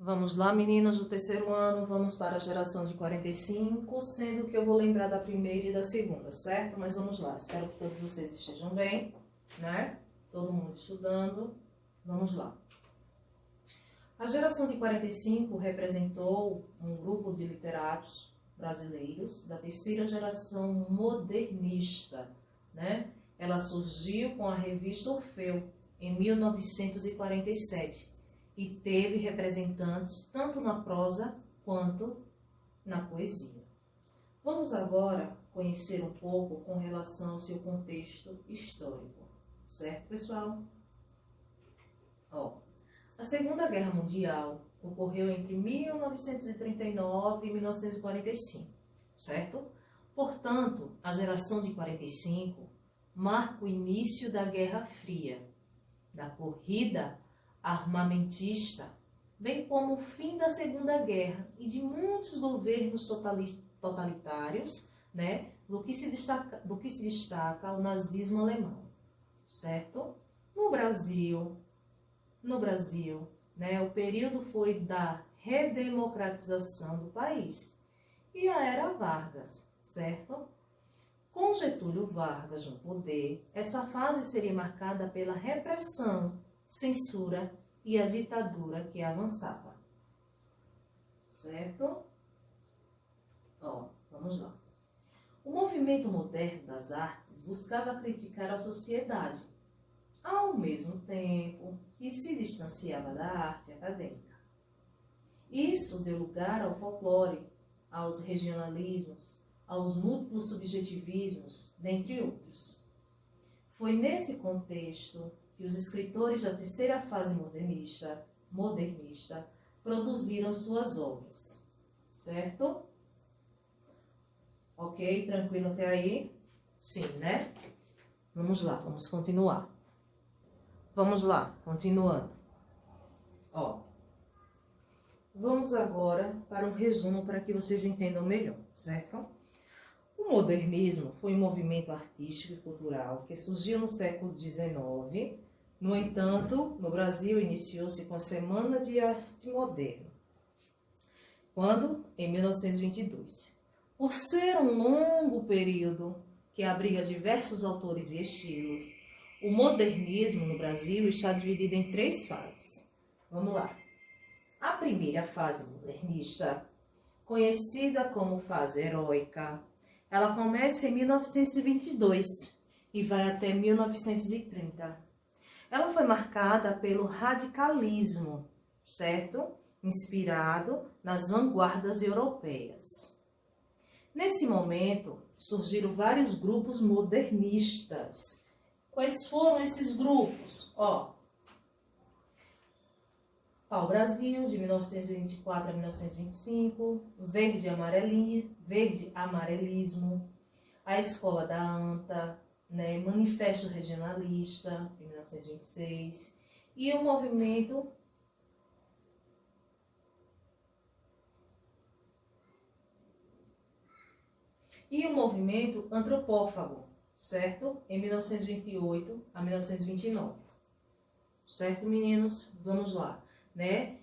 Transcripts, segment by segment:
Vamos lá, meninos do terceiro ano, vamos para a geração de 45, sendo que eu vou lembrar da primeira e da segunda, certo? Mas vamos lá, espero que todos vocês estejam bem, né? Todo mundo estudando, vamos lá. A geração de 45 representou um grupo de literatos brasileiros da terceira geração modernista, né? Ela surgiu com a revista Orfeu, em 1947, e teve representantes tanto na prosa quanto na poesia. Vamos agora conhecer um pouco com relação ao seu contexto histórico, certo, pessoal? A Segunda Guerra Mundial ocorreu entre 1939 e 1945, certo? Portanto, a geração de 45 marca o início da Guerra Fria, da corrida armamentista, bem como o fim da Segunda Guerra e de muitos governos totalitários, né, do que se destaca o nazismo alemão, certo? No Brasil, né, o período foi da redemocratização do país e a Era Vargas, certo? Com Getúlio Vargas no poder, essa fase seria marcada pela repressão, censura e a ditadura que avançava. Certo? Vamos lá. O movimento moderno das artes buscava criticar a sociedade, ao mesmo tempo que se distanciava da arte acadêmica. Isso deu lugar ao folclore, aos regionalismos, aos múltiplos subjetivismos, dentre outros. Foi nesse contexto que os escritores da terceira fase modernista produziram suas obras, certo? Ok? Tranquilo até aí? Sim, né? Vamos lá, vamos continuar. Vamos lá, continuando. Vamos agora para um resumo para que vocês entendam melhor, certo? O modernismo foi um movimento artístico e cultural que surgiu no século XIX. No entanto, no Brasil iniciou-se com a Semana de Arte Moderna, quando? Em 1922. Por ser um longo período que abriga diversos autores e estilos, o modernismo no Brasil está dividido em 3 fases. Vamos lá. A primeira fase modernista, conhecida como fase heróica, ela começa em 1922 e vai até 1930. Ela foi marcada pelo radicalismo, certo? Inspirado nas vanguardas europeias. Nesse momento, surgiram vários grupos modernistas. Quais foram esses grupos? Pau-Brasil, de 1924 a 1925, Verde Amarelismo, a Escola da Anta, né, Manifesto Regionalista, de 1926, e o movimento antropófago, certo? Em 1928 a 1929. Certo, meninos? Vamos lá, né?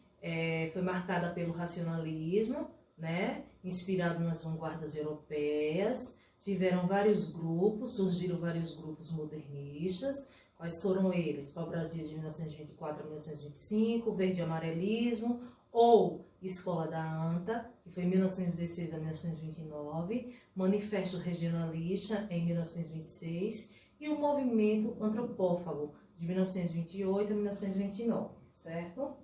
Foi marcada pelo racionalismo, né? Inspirado nas vanguardas europeias. Tiveram vários grupos, surgiram vários grupos modernistas. Quais foram eles? Pau-Brasil, de 1924 a 1925, Verde Amarelismo, ou Escola da Anta, que foi em 1916 a 1929, Manifesto Regionalista, em 1926, e o Movimento Antropófago, de 1928 a 1929, certo?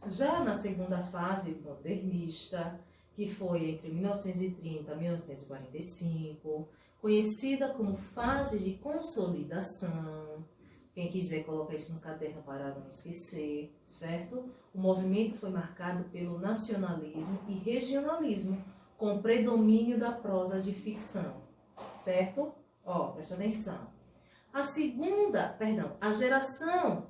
Já na segunda fase modernista, que foi entre 1930 e 1945, conhecida como fase de consolidação. Quem quiser colocar isso no caderno para não esquecer, certo? O movimento foi marcado pelo nacionalismo e regionalismo, com predomínio da prosa de ficção, certo? Presta atenção. A geração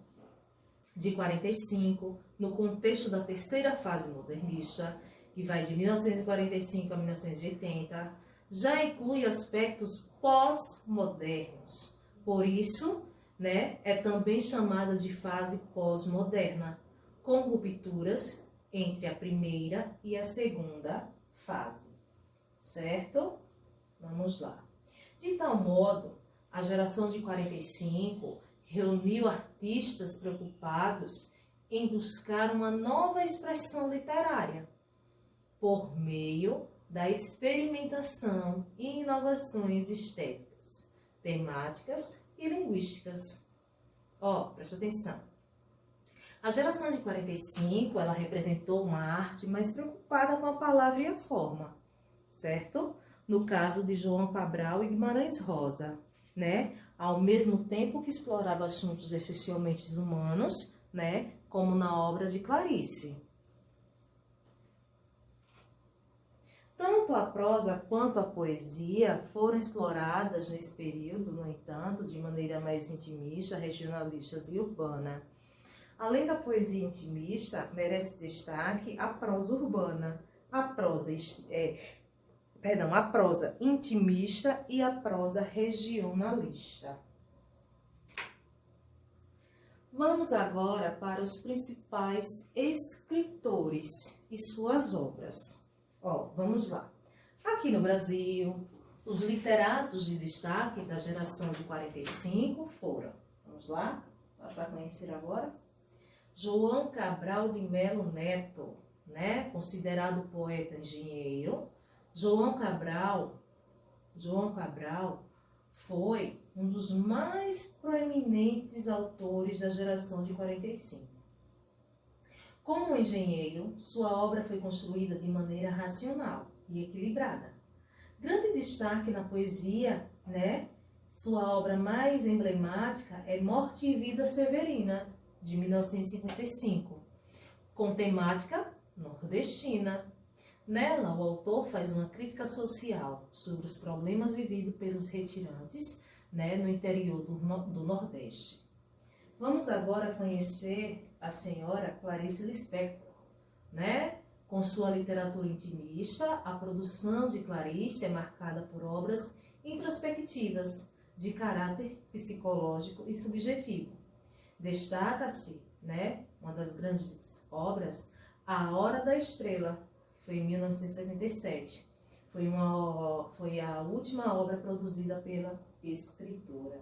de 45, no contexto da terceira fase modernista, que vai de 1945 a 1980, já inclui aspectos pós-modernos. Por isso, né, é também chamada de fase pós-moderna, com rupturas entre a primeira e a segunda fase, certo? Vamos lá. De tal modo, a geração de 45 reuniu artistas preocupados em buscar uma nova expressão literária por meio da experimentação e inovações estéticas, temáticas e linguísticas. Presta atenção. A geração de 45, ela representou uma arte mais preocupada com a palavra e a forma, certo? No caso de João Cabral e Guimarães Rosa, né? Ao mesmo tempo que explorava assuntos essencialmente humanos, né? Como na obra de Clarice. Tanto a prosa quanto a poesia foram exploradas nesse período, no entanto, de maneira mais intimista, regionalista e urbana. Além da poesia intimista, merece destaque a prosa urbana, a prosa intimista e a prosa regionalista. Vamos agora para os principais escritores e suas obras. Vamos lá. Aqui no Brasil, os literatos de destaque da geração de 45 foram, vamos lá, passar a conhecer agora, João Cabral de Melo Neto, né, considerado poeta engenheiro. João Cabral foi um dos mais proeminentes autores da geração de 45. Como engenheiro, sua obra foi construída de maneira racional e equilibrada. Grande destaque na poesia, né? Sua obra mais emblemática é Morte e Vida Severina, de 1955, com temática nordestina. Nela, o autor faz uma crítica social sobre os problemas vividos pelos retirantes, né, no interior do Nordeste. Vamos agora conhecer a senhora Clarice Lispector, né? Com sua literatura intimista, a produção de Clarice é marcada por obras introspectivas, de caráter psicológico e subjetivo. Destaca-se, né, uma das grandes obras, A Hora da Estrela, que foi em 1977. Foi a última obra produzida pela escritora.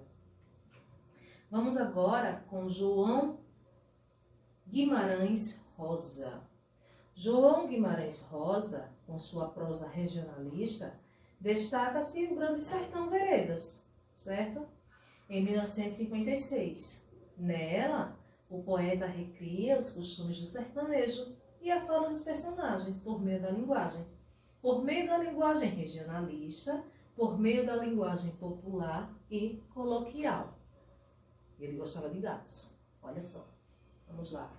Vamos agora com João Guimarães Rosa. João Guimarães Rosa, com sua prosa regionalista, destaca-se o Grande Sertão Veredas, certo? Em 1956. Nela, o poeta recria os costumes do sertanejo e a fala dos personagens por meio da linguagem. Por meio da linguagem regionalista, por meio da linguagem popular e coloquial. Ele gostava de gatos. Olha só. Vamos lá.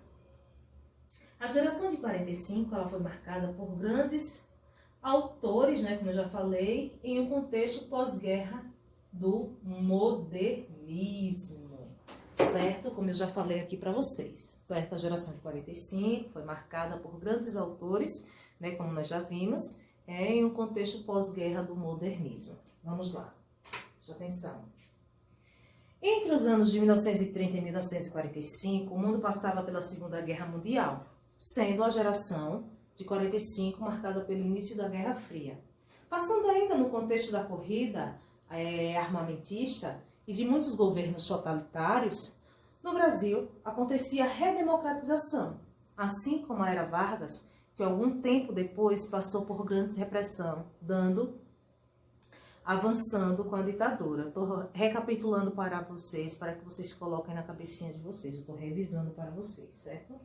A geração de 45, ela foi marcada por grandes autores, né, como eu já falei, em um contexto pós-guerra do modernismo, certo? Como eu já falei aqui para vocês, certo? A geração de 45 foi marcada por grandes autores, né, como nós já vimos, em um contexto pós-guerra do modernismo. Vamos lá. Preste atenção. Entre os anos de 1930 e 1945, o mundo passava pela Segunda Guerra Mundial, sendo a geração de 45 marcada pelo início da Guerra Fria. Passando ainda no contexto da corrida armamentista e de muitos governos totalitários, no Brasil acontecia a redemocratização, assim como a Era Vargas, que algum tempo depois passou por grande repressão, avançando com a ditadura. Estou recapitulando para vocês, para que vocês coloquem na cabecinha de vocês. Estou revisando para vocês, certo?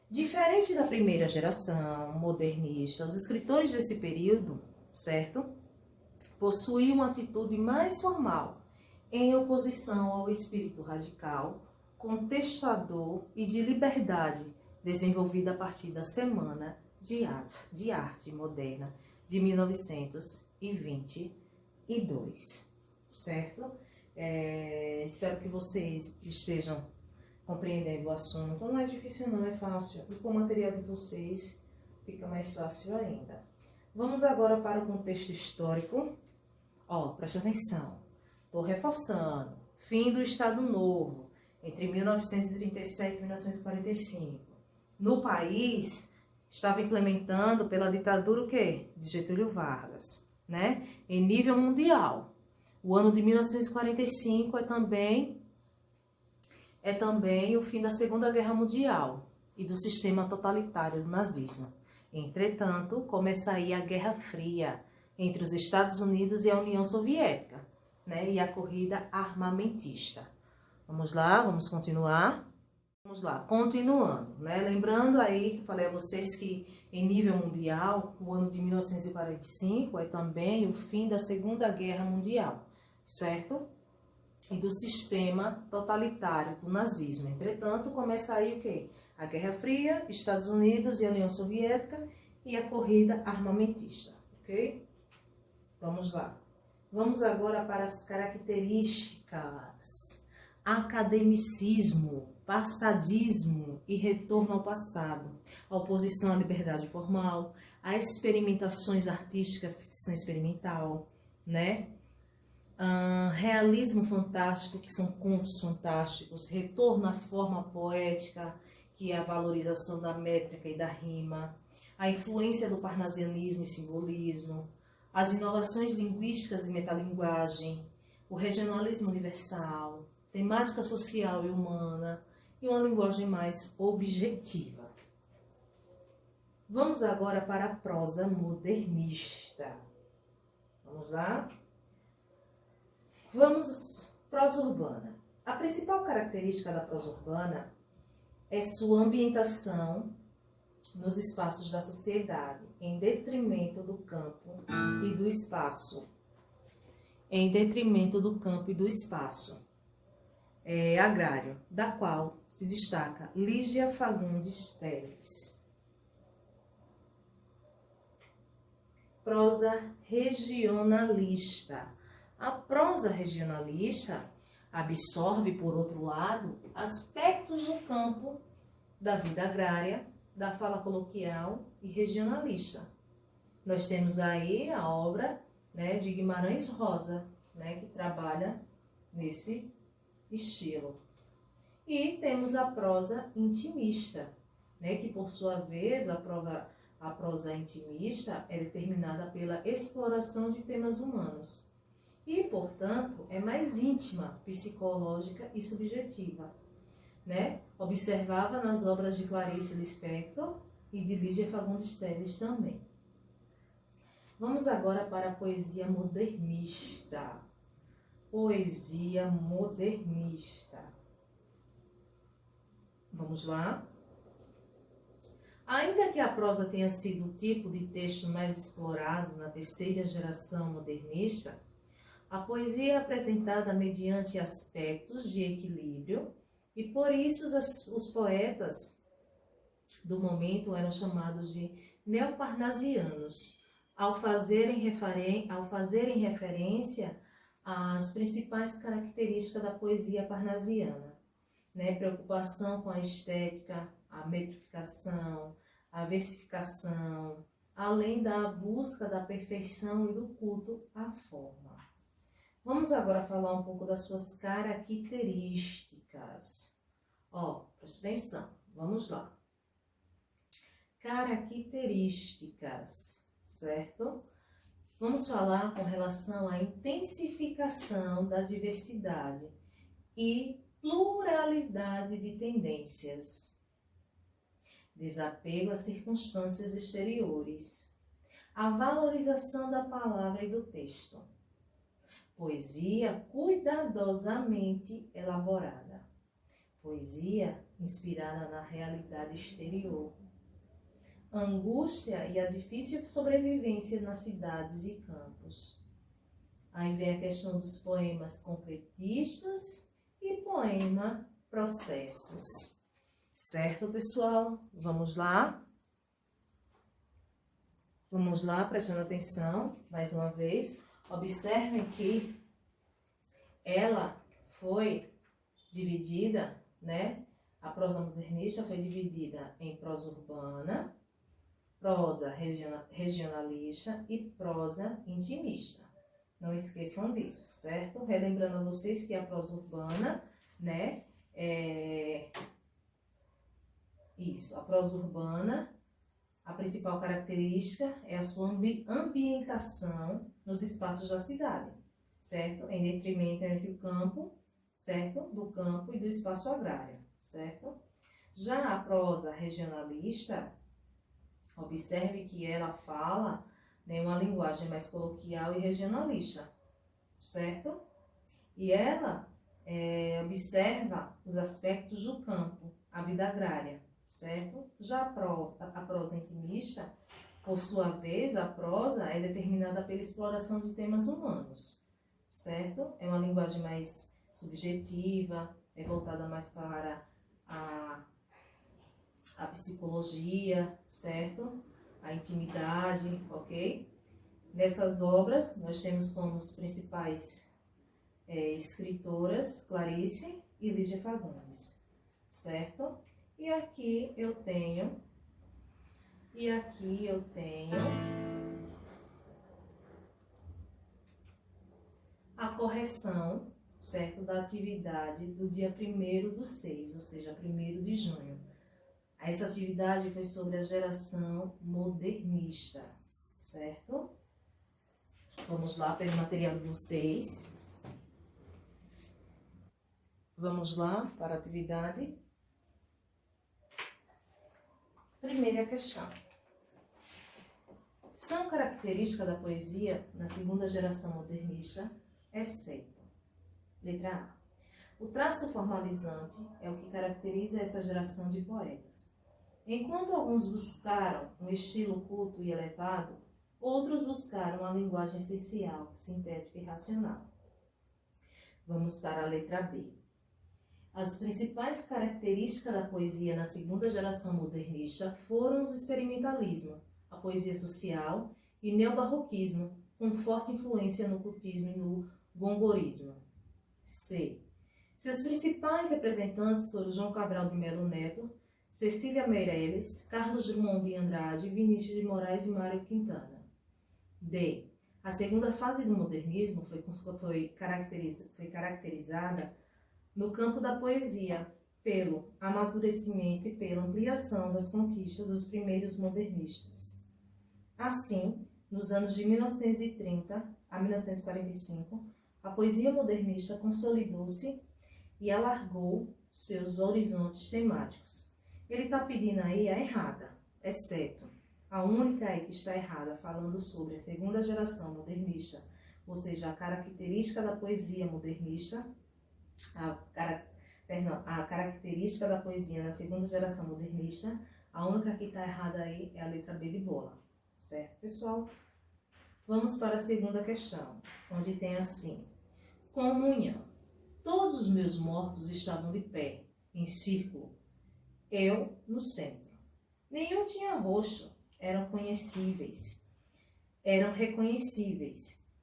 Diferente da primeira geração modernista, os escritores desse período, certo, possuíam uma atitude mais formal, em oposição ao espírito radical, contestador e de liberdade, desenvolvida a partir da Semana de Arte Moderna de 1922, certo? Espero que vocês estejam compreendendo o assunto. Não é difícil não, é fácil. E com o material de vocês fica mais fácil ainda. Vamos agora para o contexto histórico. Preste atenção. Estou reforçando. Fim do Estado Novo, entre 1937 e 1945. no país estava implementando pela ditadura o quê? De Getúlio Vargas, né? Em nível mundial. O ano de 1945 é também o fim da Segunda Guerra Mundial e do sistema totalitário do nazismo. Entretanto, começa aí a Guerra Fria entre os Estados Unidos e a União Soviética, né? E a corrida armamentista. Vamos lá, vamos continuar. Vamos lá, continuando, né? Lembrando aí que falei a vocês que em nível mundial, o ano de 1945 é também o fim da Segunda Guerra Mundial, certo? E do sistema totalitário do nazismo. Entretanto, começa aí o quê? A Guerra Fria, Estados Unidos e a União Soviética e a corrida armamentista, ok? Vamos lá. Vamos agora para as características. Academicismo, passadismo e retorno ao passado, a oposição à liberdade formal, a experimentações artísticas, ficção experimental, né? Realismo fantástico, que são contos fantásticos, retorno à forma poética, que é a valorização da métrica e da rima, a influência do parnasianismo e simbolismo, as inovações linguísticas e metalinguagem, o regionalismo universal, temática social e humana e uma linguagem mais objetiva. Vamos agora para a prosa modernista. Vamos lá? Vamos, prosa urbana. A principal característica da prosa urbana é sua ambientação nos espaços da sociedade, em detrimento do campo e do espaço. Em detrimento do campo e do espaço. Agrário, da qual se destaca Lígia Fagundes Teles. Prosa regionalista. A prosa regionalista absorve, por outro lado, aspectos do campo da vida agrária, da fala coloquial e regionalista. Nós temos aí a obra, né, de Guimarães Rosa, né, que trabalha nesse estilo. E temos a prosa intimista, né, que por sua vez a prosa intimista é determinada pela exploração de temas humanos e, portanto, é mais íntima, psicológica e subjetiva, né? Observava nas obras de Clarice Lispector e de Lígia Fagundes Teles também. Vamos agora para a poesia modernista. Poesia modernista. Vamos lá? Ainda que a prosa tenha sido o tipo de texto mais explorado na terceira geração modernista, a poesia é apresentada mediante aspectos de equilíbrio e por isso os poetas do momento eram chamados de neoparnasianos, ao fazerem referência às principais características da poesia parnasiana, né? Preocupação com a estética, a metrificação, a versificação, além da busca da perfeição e do culto à forma. Vamos agora falar um pouco das suas características. Preste atenção, vamos lá. Características, certo? Vamos falar com relação à intensificação da diversidade e pluralidade de tendências. Desapego às circunstâncias exteriores. A valorização da palavra e do texto. Poesia cuidadosamente elaborada. Poesia inspirada na realidade exterior. Angústia e a difícil sobrevivência nas cidades e campos. Aí vem a questão dos poemas concretistas e poema processos. Certo, pessoal? Vamos lá? Vamos lá, prestando atenção, mais uma vez. Observem que ela foi dividida, né? A prosa modernista foi dividida em prosa urbana, prosa regionalista e prosa intimista. Não esqueçam disso, certo? Relembrando a vocês que a prosa urbana, né, Isso, a prosa urbana, a principal característica é a sua ambientação nos espaços da cidade, certo? Em detrimento entre o campo, certo? Do campo e do espaço agrário, certo? Já a prosa regionalista, observe que ela fala, né, uma linguagem mais coloquial e regionalista, certo? E ela observa os aspectos do campo, a vida agrária, certo? Já a prosa intimista, por sua vez, a prosa é determinada pela exploração de temas humanos, certo? É uma linguagem mais subjetiva, é voltada mais para a psicologia, certo? A intimidade, ok? Nessas obras, nós temos como os principais escritoras Clarice e Lígia Fagundes, certo? E aqui eu tenho a correção, certo, da atividade do dia 1º/6, ou seja, 1º de junho. Essa atividade foi sobre a geração modernista, certo? Vamos lá, pelo material de vocês. Vamos lá para a atividade. Primeira questão. São características da poesia na segunda geração modernista, exceto. Letra A. O traço formalizante é o que caracteriza essa geração de poetas. Enquanto alguns buscaram um estilo culto e elevado, outros buscaram uma linguagem essencial, sintética e racional. Vamos para a letra B. As principais características da poesia na segunda geração modernista foram os experimentalismo, a poesia social e neobarroquismo, com forte influência no cultismo e no gongorismo. C. Seus principais representantes foram João Cabral de Melo Neto, Cecília Meirelles, Carlos Drummond de Andrade, Vinícius de Moraes e Mário Quintana. D. A segunda fase do modernismo foi caracterizada no campo da poesia, pelo amadurecimento e pela ampliação das conquistas dos primeiros modernistas. Assim, nos anos de 1930 a 1945, a poesia modernista consolidou-se e alargou seus horizontes temáticos. Ele está pedindo aí a errada, exceto a única aí que está errada, falando sobre a segunda geração modernista, ou seja, a característica da poesia modernista, a característica da poesia na segunda geração modernista, a única que está errada aí é a letra B de bola. Certo, pessoal? Vamos para a segunda questão, onde tem assim. Comunhão. Todos os meus mortos estavam de pé, em círculo, eu no centro. Nenhum tinha rosto, eram reconhecíveis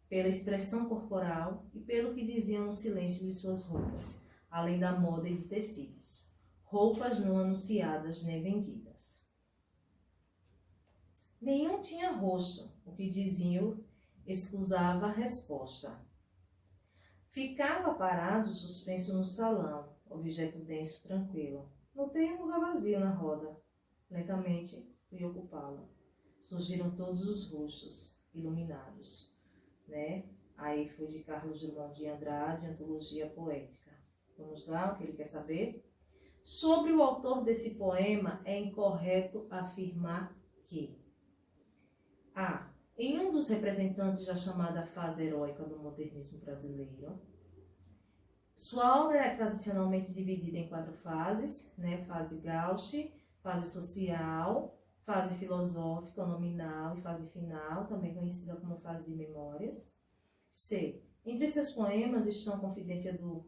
pela expressão corporal e pelo que diziam no silêncio de suas roupas, além da moda e de tecidos. Roupas não anunciadas nem vendidas. Nenhum tinha rosto, o que diziam escusava a resposta. Ficava parado, suspenso no salão, objeto denso, tranquilo. Notei um lugar vazio na roda. Lentamente fui ocupá-la. Surgiram todos os rostos iluminados, né? Aí foi de Carlos Drummond de Andrade, Antologia Poética. Vamos lá, o que ele quer saber? Sobre o autor desse poema, é incorreto afirmar que A. Em um dos representantes da chamada fase heróica do modernismo brasileiro, sua obra é tradicionalmente dividida em 4 fases, né? Fase gauche, fase social, fase filosófica, nominal e fase final, também conhecida como fase de memórias. C. Entre seus poemas estão Confidência do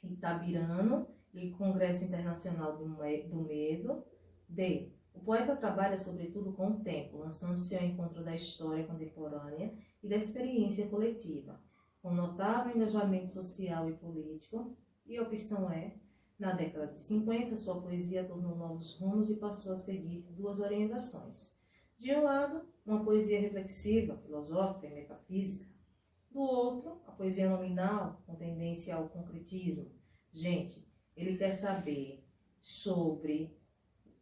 Itabirano e Congresso Internacional do Medo. D. O poeta trabalha sobretudo com o tempo, lançando-se ao encontro da história contemporânea e da experiência coletiva, com notável engajamento social e político. E a opção E. Na década de 50, sua poesia tomou novos rumos e passou a seguir 2 orientações. De um lado, uma poesia reflexiva, filosófica e metafísica. Do outro, a poesia nominal, com tendência ao concretismo. Gente, ele quer saber sobre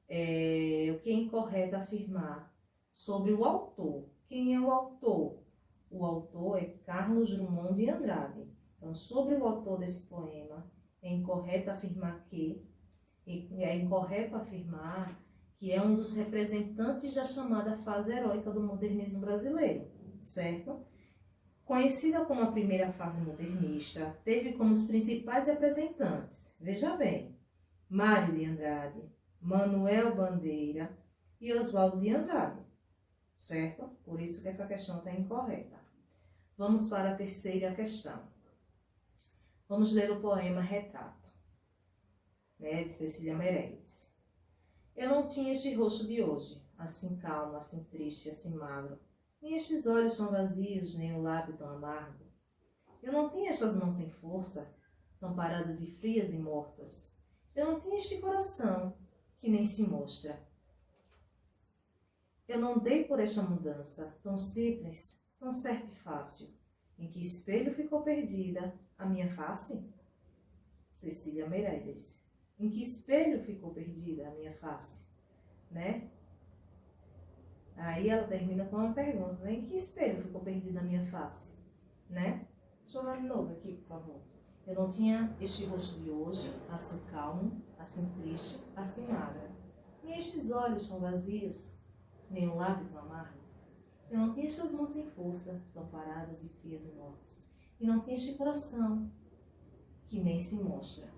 O que é incorreto afirmar sobre o autor. Quem é o autor? O autor é Carlos Drummond de Andrade. Então, sobre o autor desse poema, é incorreto afirmar que é um dos representantes da chamada fase heróica do modernismo brasileiro, certo? Conhecida como a primeira fase modernista, teve como os principais representantes, veja bem, Mário de Andrade, Manuel Bandeira e Oswaldo de Andrade, certo? Por isso que essa questão está incorreta. Vamos para a terceira questão. Vamos ler o poema Retrato, de Cecília Meirelles. Eu não tinha este rosto de hoje, assim calmo, assim triste, assim magro. Nem estes olhos tão vazios, nem o lábio tão amargo. Eu não tinha estas mãos sem força, tão paradas e frias e mortas. Eu não tinha este coração, que nem se mostra. Eu não dei por esta mudança, tão simples, tão certa e fácil. Em que espelho ficou perdida a minha face? Cecília Meirelles. Em que espelho ficou perdida a minha face? Né? Aí ela termina com uma pergunta, né? Em que espelho ficou perdida a minha face? Né? Deixa eu ver de novo aqui, por favor. Eu não tinha este rosto de hoje, assim calmo, assim triste, assim magra. Nem estes olhos tão vazios, nem o lábio tão amargo. Eu não tinha estas mãos sem força, tão paradas e frias e mortas. E não tinha este coração, que nem se mostra.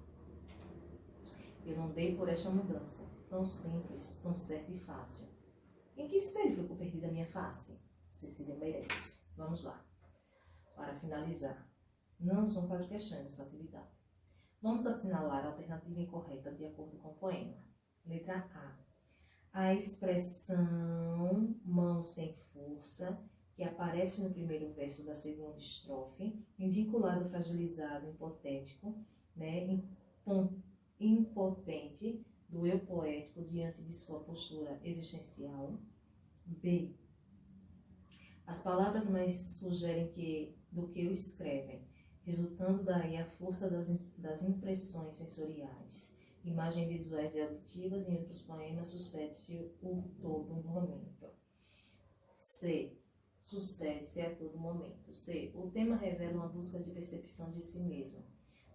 Eu não dei por esta mudança, tão simples, tão certa e fácil. Em que espelho ficou perdida a minha face? Cecília Meirelles. Vamos lá. Para finalizar. Não são 4 questões essa atividade. Vamos assinalar a alternativa incorreta de acordo com o poema. Letra A. A expressão mão sem força, que aparece no primeiro verso da segunda estrofe, indica o lado fragilizado, hipotético, impotente do eu poético diante de sua postura existencial. B. As palavras mais sugerem do que o escrevem, resultando daí a força das impressões sensoriais. Imagens visuais e auditivas, em outros poemas, sucede-se a todo momento. C. Sucede-se a todo momento. C. O tema revela uma busca de percepção de si mesmo.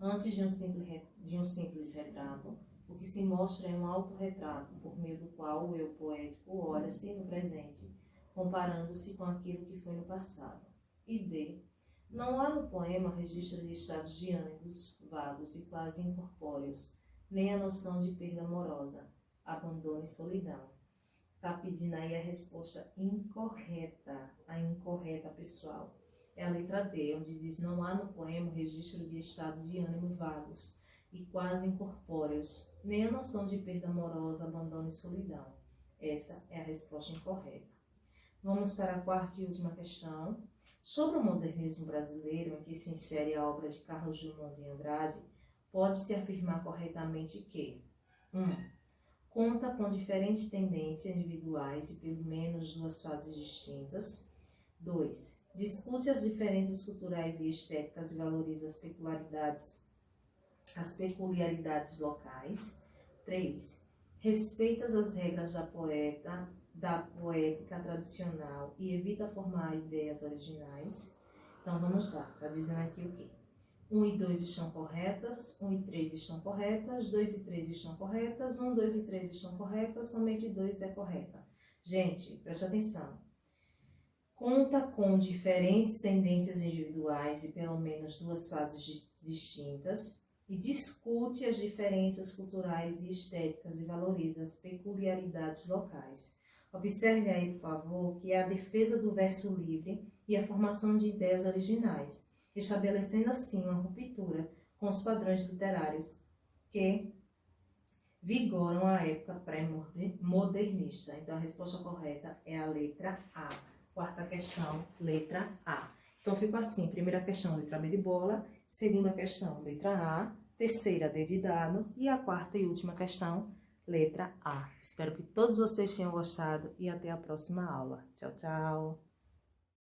Antes de um simples retrato, o que se mostra é um autorretrato, por meio do qual o eu poético olha-se no presente, comparando-se com aquilo que foi no passado. E D. Não há no poema registro de estados de ânimos vagos e quase incorpóreos, nem a noção de perda amorosa, abandono e solidão. Está pedindo aí a resposta incorreta, a incorreta, pessoal. É a letra D, onde diz: não há no poema registro de estados de ânimo vagos e quase incorpóreos, nem a noção de perda amorosa, abandono e solidão. Essa é a resposta incorreta. Vamos para a quarta e última questão. Sobre o modernismo brasileiro, em que se insere a obra de Carlos Drummond de Andrade, pode-se afirmar corretamente que 1. Conta com diferentes tendências individuais e pelo menos 2 fases distintas. 2. Discute as diferenças culturais e estéticas e valoriza as peculiaridades locais. 3. Respeita as regras da poética tradicional e evita formar ideias originais. Então vamos lá, está dizendo aqui o quê? 1 e 2 estão corretas, 1 e 3 estão corretas, 2 e 3 estão corretas, 1, 2 e 3 estão corretas, somente 2 é correta. Gente, preste atenção. Conta com diferentes tendências individuais e pelo menos 2 fases distintas e discute as diferenças culturais e estéticas e valoriza as peculiaridades locais. Observe aí, por favor, que é a defesa do verso livre e a formação de ideias originais, estabelecendo assim uma ruptura com os padrões literários que vigoram a época pré-modernista. Então, a resposta correta é a letra A. Quarta questão, letra A. Então, ficou assim: primeira questão, letra B de bola. Segunda questão, letra A. Terceira, D de dado. E a quarta e última questão, letra A. Espero que todos vocês tenham gostado e até a próxima aula. Tchau, tchau!